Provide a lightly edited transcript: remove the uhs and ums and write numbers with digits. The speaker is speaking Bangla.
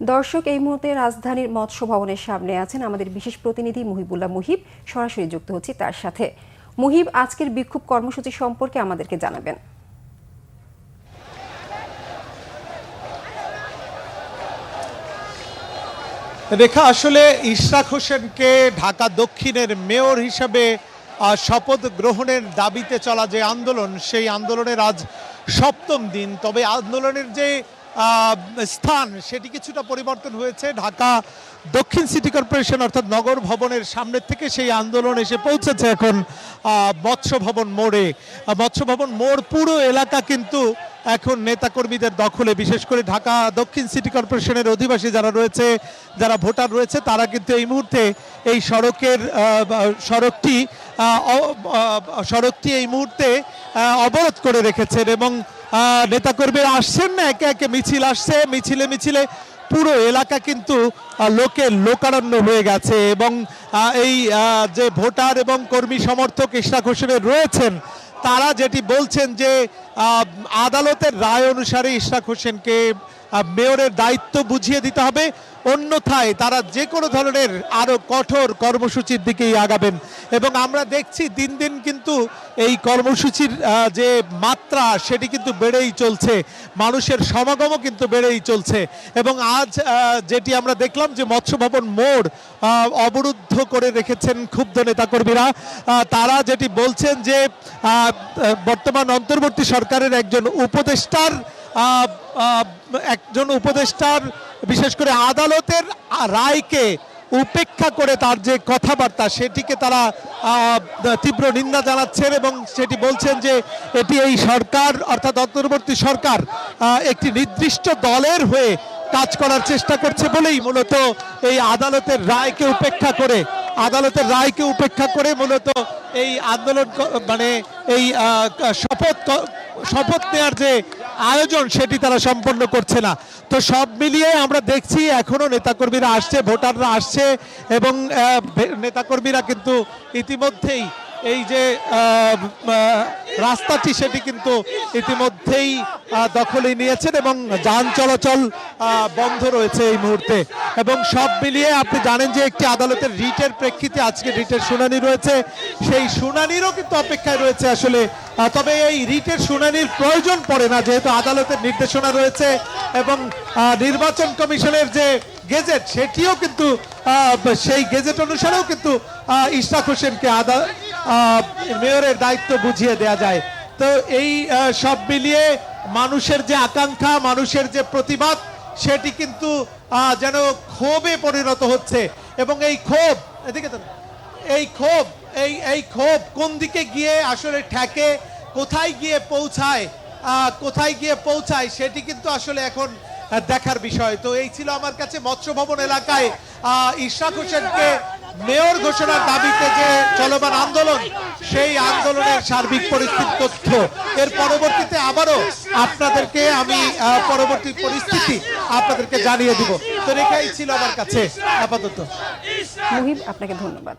দর্শক, এই মুহূর্তে রাজধানীর মৎস্য ভবনের সামনে আছেন আমাদের বিশেষ প্রতিনিধি মুহিবুল্লাহ মুহিব। সরাসরি যুক্ত হচ্ছি তার সাথে। মুহিব, আজকের বিক্ষোভ কর্মসূচি সম্পর্কে আমাদেরকে জানাবেন। রেখা, আসলে ইশরাক হোসেনকে ঢাকা দক্ষিণের মেয়র হিসেবে শপথ গ্রহণের দাবিতে চলা যে আন্দোলন, সেই আন্দোলনের আজ সপ্তম দিন। তবে আন্দোলনের যে স্থান সেটি কিছুটা পরিবর্তন হয়েছে। ঢাকা দক্ষিণ সিটি কর্পোরেশন অর্থাৎ নগর ভবনের সামনের থেকে সেই আন্দোলন এসে পৌঁছেছে এখন মৎস্য ভবন মোড়ে। মৎস্য ভবন মোড় পুরো এলাকা কিন্তু এখন নেতাকর্মীদের দখলে। বিশেষ করে ঢাকা দক্ষিণ সিটি কর্পোরেশনের অধিবাসী যারা রয়েছে, যারা ভোটার রয়েছে, তারা কিন্তু এই মুহূর্তে এই সড়কটি এই মুহূর্তে অবরোধ করে রেখেছেন এবং নেতাকর্মীরা আসছেন না, একে একে মিছিল আসছে। মিছিলে পুরো এলাকা কিন্তু লোকারণ্য হয়ে গেছে এবং এই যে ভোটার এবং কর্মী সমর্থক ইশরাক হোসেনের রয়েছেন, তারা যেটি বলছেন যে আদালতের রায় অনুসারে ইশরাক হোসেনকে মেয়রের দায়িত্ব বুঝিয়ে দিতে হবে, অন্যথায় তারা যে কোনো ধরনের আরো কঠোর কর্মসূচির দিকেই আগাবেন। এবং আমরা দেখছি দিন দিন কিন্তু এই কর্মসূচির যে মাত্রা সেটি কিন্তু বেড়েই চলছে, মানুষের সমাগমও কিন্তু বেড়েই চলছে। এবং আজ যেটি আমরা দেখলাম যে মৎস্য ভবন মোড় অবরুদ্ধ করে রেখেছেন ক্ষুব্ধ নেতাকর্মীরা। তারা যেটি বলছেন যে বর্তমান অন্তর্বর্তী সরকারের একজন উপদেষ্টার বিশেষ করে আদালতের রায়কে উপেক্ষা করে তার যে কথাবার্তা সেটিকে তারা তীব্র নিন্দা জানাচ্ছেন এবং সেটি বলছেন যে এটি এই সরকার অর্থাৎ অন্তর্বর্তী সরকার একটি নির্দিষ্ট দলের হয়ে কাজ করার চেষ্টা করছে বলেই মূলত এই আদালতের রায়কে উপেক্ষা করে মূলত এই আন্দোলন মানে এই শপথ নেওয়ার যে আয়োজন সেটি তারা সম্পন্ন করছে না। তো সব মিলিয়ে আমরা দেখছি এখনো নেতাকর্মীরা আসছে, ভোটাররা আসছে এবং নেতাকর্মীরা কিন্তু ইতিমধ্যেই এই যে রাস্তাটি সেটি কিন্তু ইতিমধ্যেই দখলে নিয়েছেন এবং যান চলাচল বন্ধ রয়েছে এই মুহূর্তে। এবং সব মিলিয়ে আপনি জানেন যে একটি আদালতের রিটের প্রেক্ষিতে আজকে রিটের শুনানি রয়েছে, সেই শুনানিরও কিন্তু অপেক্ষায় রয়েছে আসলে। তবে এই রিটের শুনানির প্রয়োজন পড়ে না, যেহেতু আদালতের নির্দেশনা রয়েছে এবং নির্বাচন কমিশনের যে গেজেট সেটিও কিন্তু সেই গেজেট অনুসারেও কিন্তু ইশরাক হোসেনকে মেয়রের দায়িত্ব বুঝিয়ে দেয়া যায়। তো এই সব মিলিয়ে মানুষের যে আকাঙ্ক্ষা, মানুষের যে প্রতিবাদ সেটি কিন্তু যেন ক্ষোভে পরিণত হচ্ছে এবং এই ক্ষোভ কোন দিকে গিয়ে আসলে ঠেকে, কোথায় গিয়ে পৌঁছায় সেটি কিন্তু আসলে এখন দেখার বিষয়। তো এই ছিল আমার কাছে মৎস্য ভবন এলাকায় ইশরাক হোসেনকে মেয়র ঘোষণার দাবিতে যে চলমান আন্দোলন, সেই আন্দোলনের সার্বিক পরিস্থিতির তথ্য। এর পরবর্তীতে আবারও আপনাদেরকে আমি পরবর্তী পরিস্থিতি আপনাদেরকে জানিয়ে দিব। তো রেখাই ছিল আমার কাছে আপাতত। মুহিব, আপনাকে ধন্যবাদ।